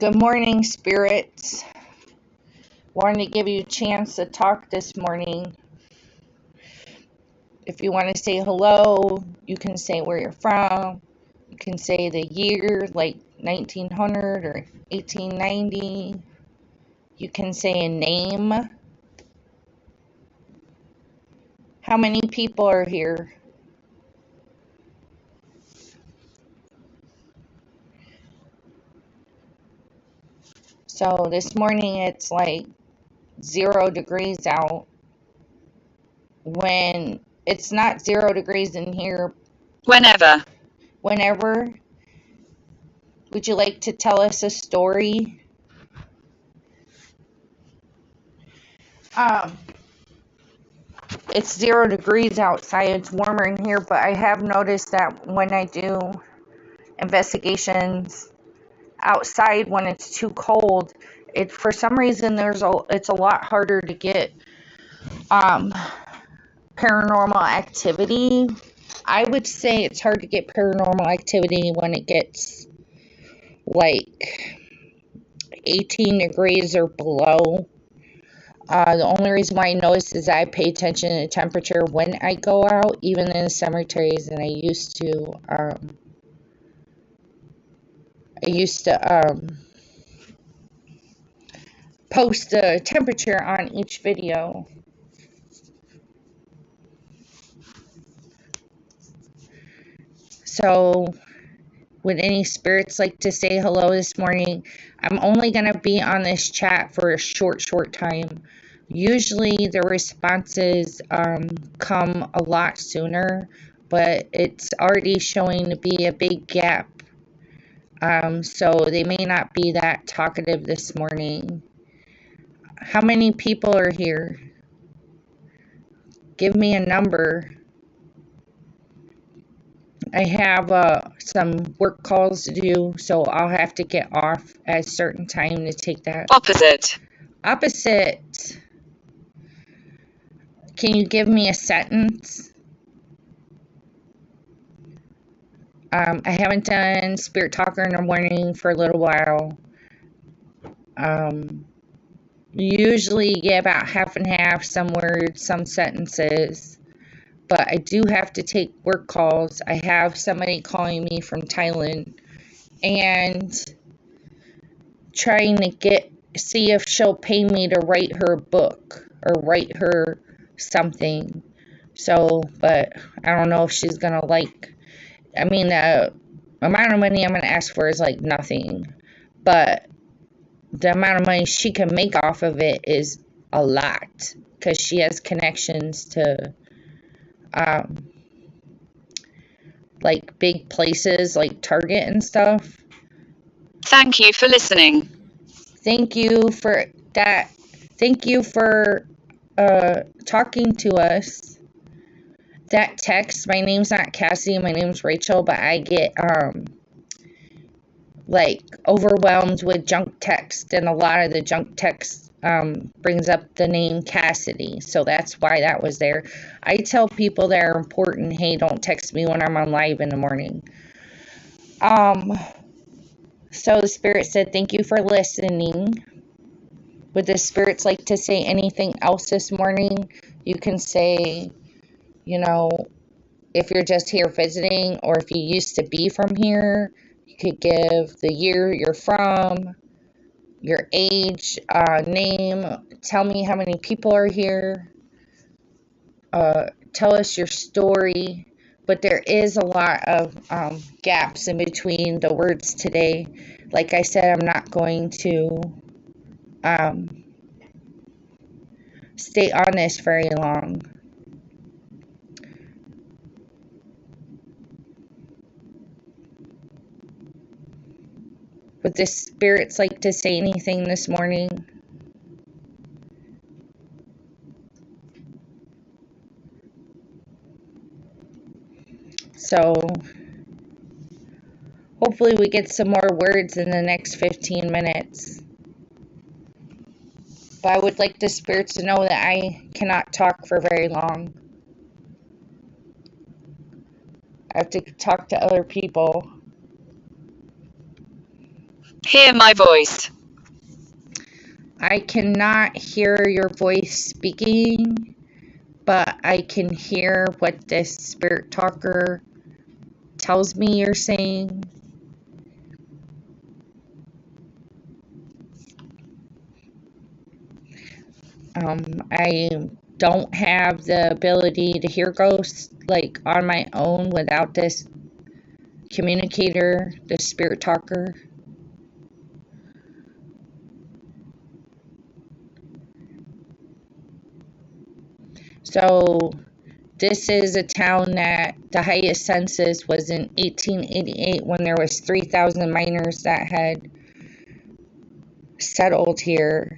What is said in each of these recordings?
Good morning, spirits. Wanted to give you a chance to talk this morning. If you want to say hello, you can say where you're from. You can say the year, like 1900 or 1890. You can say a name. How many people are here? So this morning it's like 0 degrees out. When it's not 0 degrees in here. Whenever. Would you like to tell us a story? It's 0 degrees outside. It's warmer in here, but I have noticed that when I do investigations outside when it's too cold, for some reason it's a lot harder to get paranormal activity. I would say it's hard to get paranormal activity when it gets like 18 degrees or below. The only reason why I notice is I pay attention to temperature when I go out, even in the cemeteries, and I used to post the temperature on each video. So, would any spirits like to say hello this morning? I'm only going to be on this chat for a short time. Usually the responses come a lot sooner, but it's already showing to be a big gap. So they may not be that talkative this morning. How many people are here? Give me a number. I have some work calls to do, so I'll have to get off at a certain time to take that. Opposite. Can you give me a sentence? I haven't done Spirit Talker in the morning for a little while. Usually get about half and half, some words, some sentences. But I do have to take work calls. I have somebody calling me from Thailand and trying to see if she'll pay me to write her a book or write her something. So, but I don't know if she's gonna like. I mean, the amount of money I'm gonna ask for is like nothing, but the amount of money she can make off of it is a lot because she has connections to like big places like Target and stuff. Thank you for listening. Thank you for that. Thank you for talking to us. That text, my name's not Cassie, my name's Rachel, but I get like overwhelmed with junk text, and a lot of the junk text brings up the name Cassidy, so that's why that was there. I tell people that are important, hey, don't text me when I'm on live in the morning. So the spirit said, thank you for listening. Would the spirits like to say anything else this morning? You can say, you know, if you're just here visiting, or if you used to be from here, you could give the year you're from, your age, name, tell me how many people are here, tell us your story. But there is a lot of gaps in between the words today. Like I said, I'm not going to stay on this very long. Would the spirits like to say anything this morning? So hopefully we get some more words in the next 15 minutes. But I would like the spirits to know that I cannot talk for very long. I have to talk to other people. Hear my voice. I cannot hear your voice speaking, but I can hear what this spirit talker tells me you're saying. I don't have the ability to hear ghosts like on my own without this communicator, this spirit talker. So this is a town that the highest census was in 1888 when there was 3,000 miners that had settled here.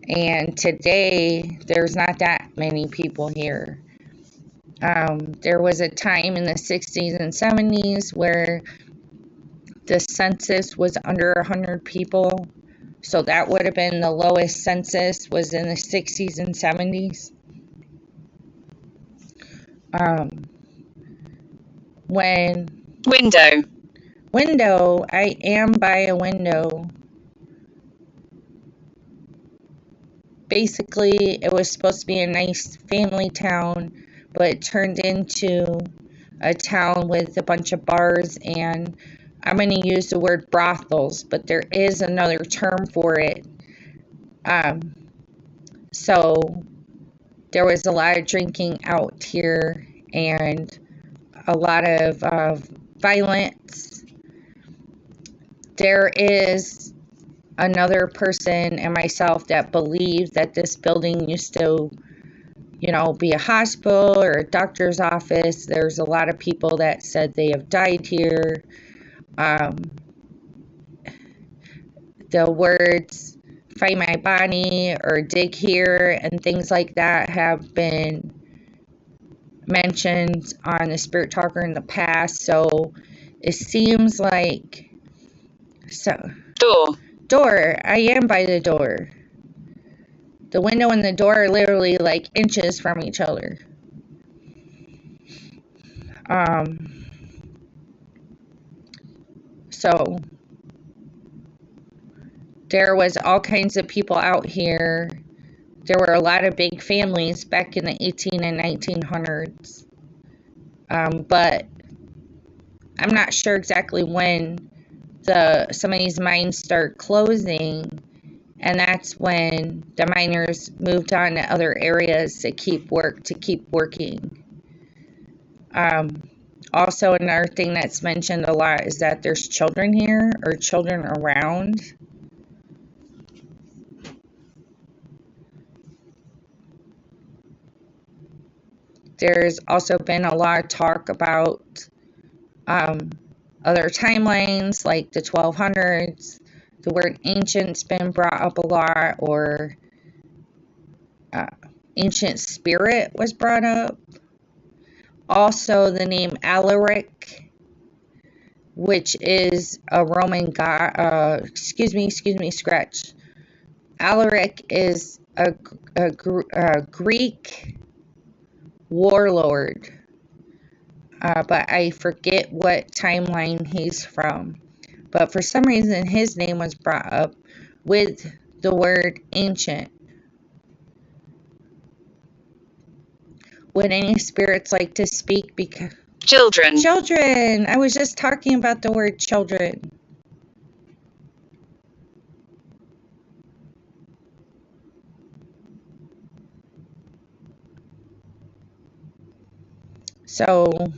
And today, there's not that many people here. There was a time in the 60s and 70s where the census was under 100 people. So that would have been the lowest census was in the 60s and 70s. Window, I am by a window. Basically, it was supposed to be a nice family town, but it turned into a town with a bunch of bars, and I'm going to use the word brothels, but there is another term for it. So there was a lot of drinking out here and a lot of violence. There is another person and myself that believe that this building used to, be a hospital or a doctor's office. There's a lot of people that said they have died here. The words find my body or dig here and things like that have been mentioned on the Spirit Talker in the past. So it seems like door. I am by the door. The window and the door are literally like inches from each other. So there was all kinds of people out here. There were a lot of big families back in the 18 and 1900s. But I'm not sure exactly when some of these mines start closing, and that's when the miners moved on to other areas to keep working. Also, another thing that's mentioned a lot is that there's children here or children around. There's also been a lot of talk about other timelines like the 1200s. The word ancient's been brought up a lot, or ancient spirit was brought up. Also, the name Alaric, which is a Roman god. Scratch. Alaric is a Greek warlord, but I forget what timeline he's from. But for some reason, his name was brought up with the word ancient. Would any spirits like to speak? Because children. I was just talking about the word children. So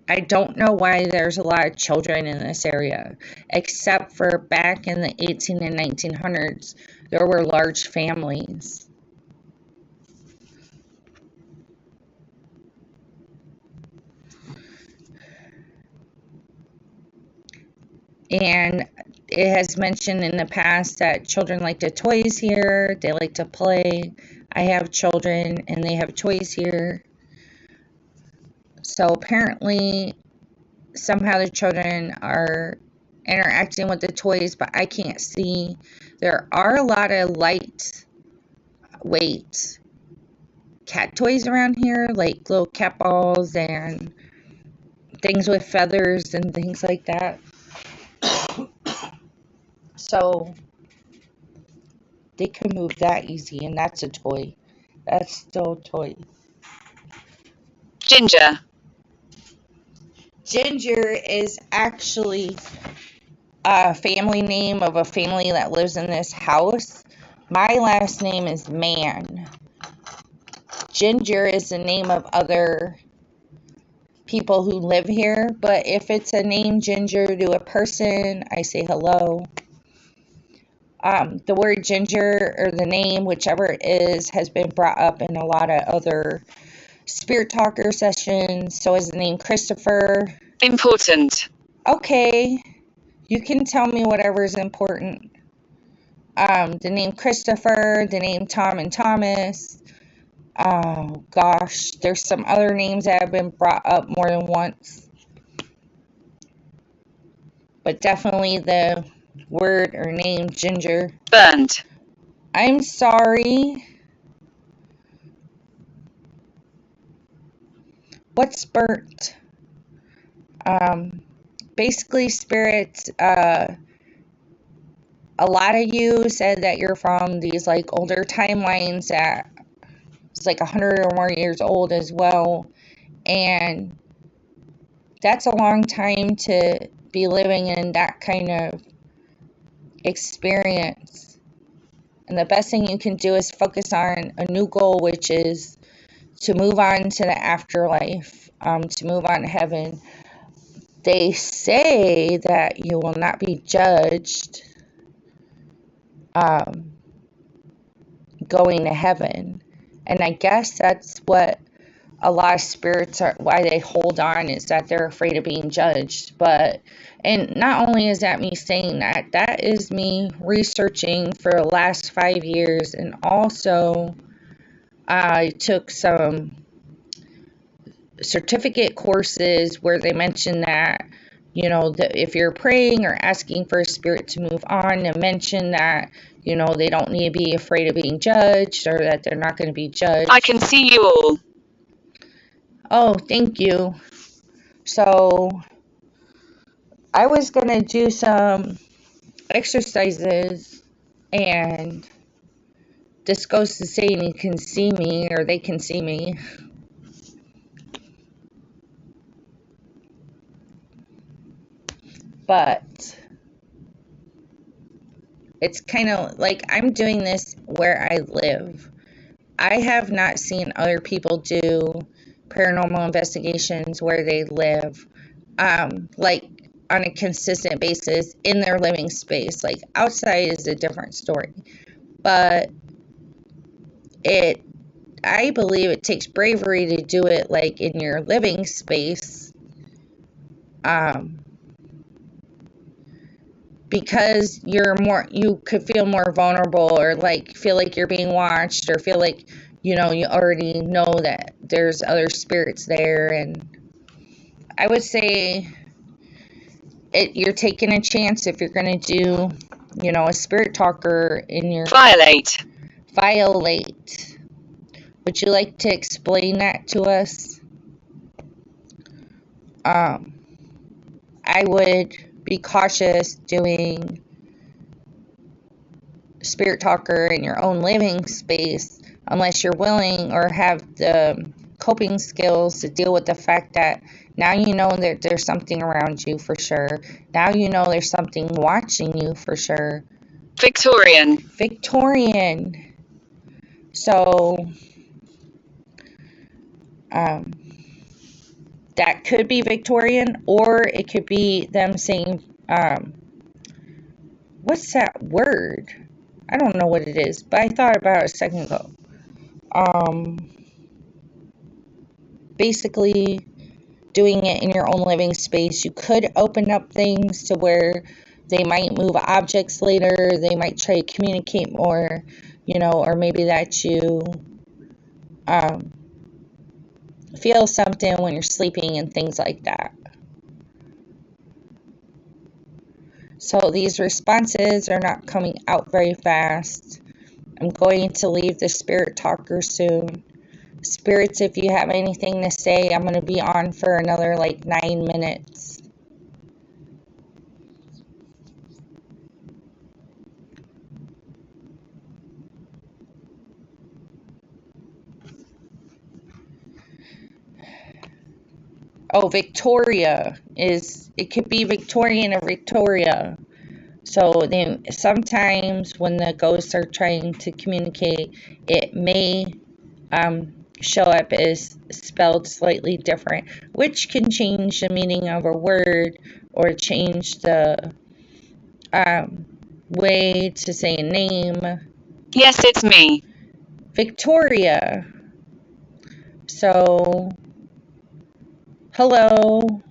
I don't know why there's a lot of children in this area, except for back in the 18 and 1900s, there were large families. And it has mentioned in the past that children like the toys here, they like to play. I have children and they have toys here. So apparently, somehow the children are interacting with the toys, but I can't see. There are a lot of light weight cat toys around here, like little cat balls and things with feathers and things like that. So they can move that easy, and that's a toy. That's still a toy. Ginger. Ginger is actually a family name of a family that lives in this house. My last name is Man. Ginger is the name of other people who live here, but if it's a name Ginger to a person, I say hello. The word ginger, or the name, whichever it is, has been brought up in a lot of other Spirit Talker sessions. So is the name Christopher. Important. Okay, you can tell me whatever is important. The name Christopher, the name Tom and Thomas. Oh gosh, there's some other names that have been brought up more than once. But definitely the word or name Ginger. Burned. I'm sorry. What's burnt? Basically, spirits, a lot of you said that you're from these like older timelines that it's like 100 or more years old as well. And that's a long time to be living in that kind of experience. And the best thing you can do is focus on a new goal, which is to move on to the afterlife, to move on to heaven. They say that you will not be judged going to heaven. And I guess that's what a lot of spirits are, why they hold on, is that they're afraid of being judged. But, and not only is that me saying that, that is me researching for the last 5 years. And also I took some certificate courses where they mention that, you know, that if you're praying or asking for a spirit to move on, to mention that, you know, they don't need to be afraid of being judged, or that they're not going to be judged. I can see you all. Oh, thank you. So I was going to do some exercises, and this goes to saying you can see me, or they can see me. But it's kind of like I'm doing this where I live. I have not seen other people do paranormal investigations where they live, like on a consistent basis in their living space. Like outside is a different story, but I believe it takes bravery to do it like in your living space, because you could feel more vulnerable, or like feel like you're being watched, or feel like, you know, you already know that there's other spirits there. And I would say you're taking a chance if you're going to do, you know, a spirit talker in your... Violate. Would you like to explain that to us? I would be cautious doing spirit talker in your own living space unless you're willing or have the coping skills to deal with the fact that now you know that there's something around you for sure. Now you know there's something watching you for sure. Victorian. So that could be Victorian, or it could be them saying, what's that word? I don't know what it is, but I thought about it a second ago. Basically doing it in your own living space. You could open up things to where they might move objects later, they might try to communicate more, you know, or maybe that you feel something when you're sleeping and things like that. So these responses are not coming out very fast. I'm going to leave the spirit talker soon. Spirits, if you have anything to say, I'm going to be on for another like 9 minutes. Oh, Victoria it could be Victorian or Victoria. So sometimes when the ghosts are trying to communicate, it may show up as spelled slightly different, which can change the meaning of a word or change the way to say a name. Yes, it's me. Victoria. So, hello.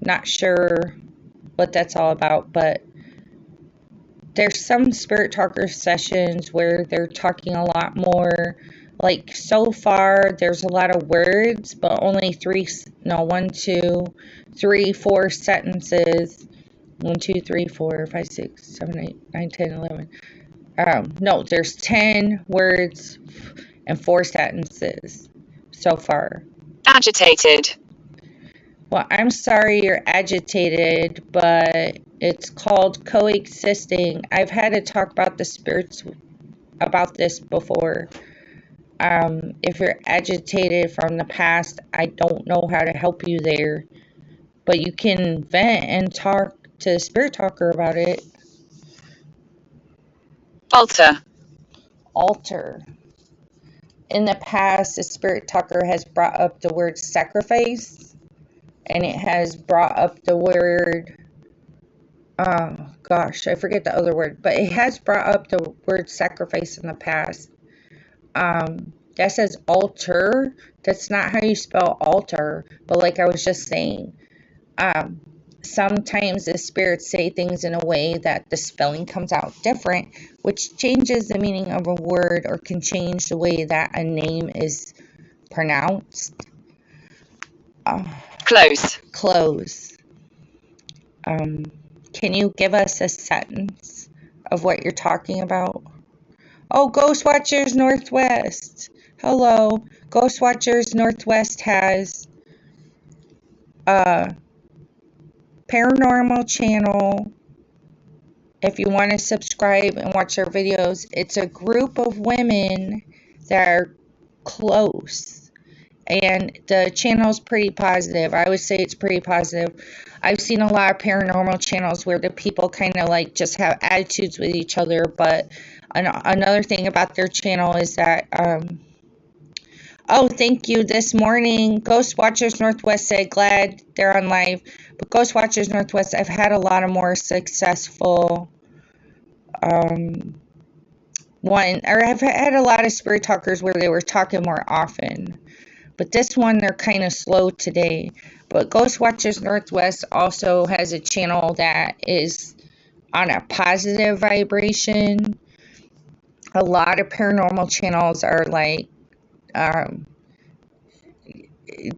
Not sure what that's all about, but there's some spirit talker sessions where they're talking a lot more. Like so far, there's a lot of words, but only 4 sentences. 1, 2, 3, 4, 5, 6, 7, 8, 9, 10, 11. No, there's 10 words and 4 sentences so far. Agitated. Well, I'm sorry you're agitated, but it's called coexisting. I've had to talk about the spirits about this before. If you're agitated from the past, I don't know how to help you there, but you can vent and talk to the spirit talker about it. Altar. In the past, the spirit talker has brought up the word sacrifice, and it has brought up the word, oh gosh, I forget the other word, but it has brought up the word sacrifice in the past. That says altar. That's not how you spell altar, but like I was just saying, sometimes the spirits say things in a way that the spelling comes out different, which changes the meaning of a word or can change the way that a name is pronounced. Close. Can you give us a sentence of what you're talking about? Oh, Ghost Watchers Northwest. Hello. Ghost Watchers Northwest has a paranormal channel. If you want to subscribe and watch our videos, it's a group of women that are close. And the channel's pretty positive. I would say it's pretty positive. I've seen a lot of paranormal channels where the people kind of like just have attitudes with each other. But another thing about their channel is that, oh, thank you. This morning, Ghost Watchers Northwest said, glad they're on live. But Ghost Watchers Northwest, I've had a lot of more successful I've had a lot of spirit talkers where they were talking more often. But this one, they're kind of slow today. But Ghost Watchers Northwest also has a channel that is on a positive vibration. A lot of paranormal channels are like,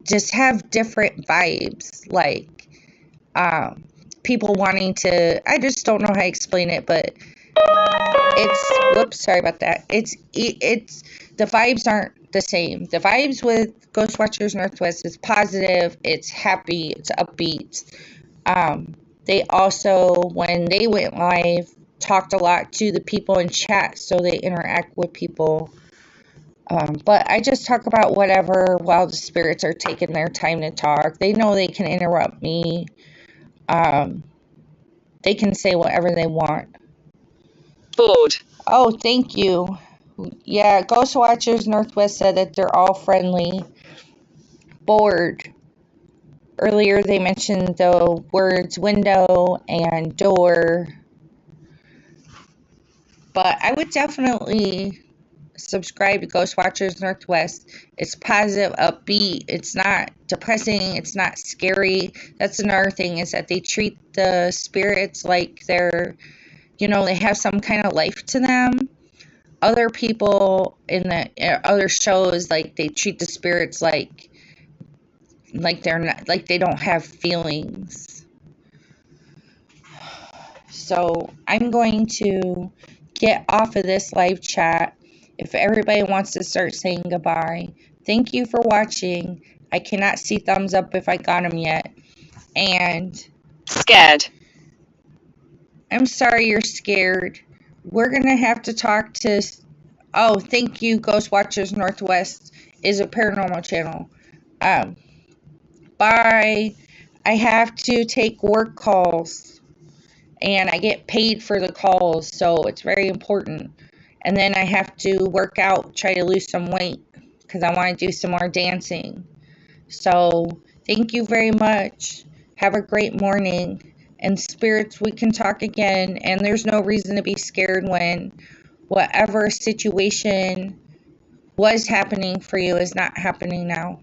just have different vibes. Like, people wanting to, I just don't know how to explain it, but whoops, sorry about that. The vibes aren't the same. The vibes with Ghost Watchers Northwest is positive, it's happy, it's upbeat. They also, when they went live, talked a lot to the people in chat, so they interact with people. But I just talk about whatever while the spirits are taking their time to talk. They know they can interrupt me. They can say whatever they want. Bored. Oh, thank you. Yeah, Ghost Watchers Northwest said that they're all friendly. Bored. Earlier they mentioned the words window and door. But I would definitely subscribe to Ghost Watchers Northwest. It's positive, upbeat. It's not depressing. It's not scary. That's another thing, is that they treat the spirits like they're, they have some kind of life to them. Other people in the other shows, like, they treat the spirits like they're not, like they don't have feelings. So I'm going to get off of this live chat. If everybody wants to start saying goodbye, thank you for watching. I cannot see thumbs up if I got them yet. And Scared. I'm sorry you're scared. We're going to have to talk to... Oh, thank you, Ghost Watchers Northwest is a paranormal channel. Bye. I have to take work calls. And I get paid for the calls, so it's very important. And then I have to work out, try to lose some weight, because I want to do some more dancing. So, thank you very much. Have a great morning. And spirits, we can talk again. And there's no reason to be scared when whatever situation was happening for you is not happening now.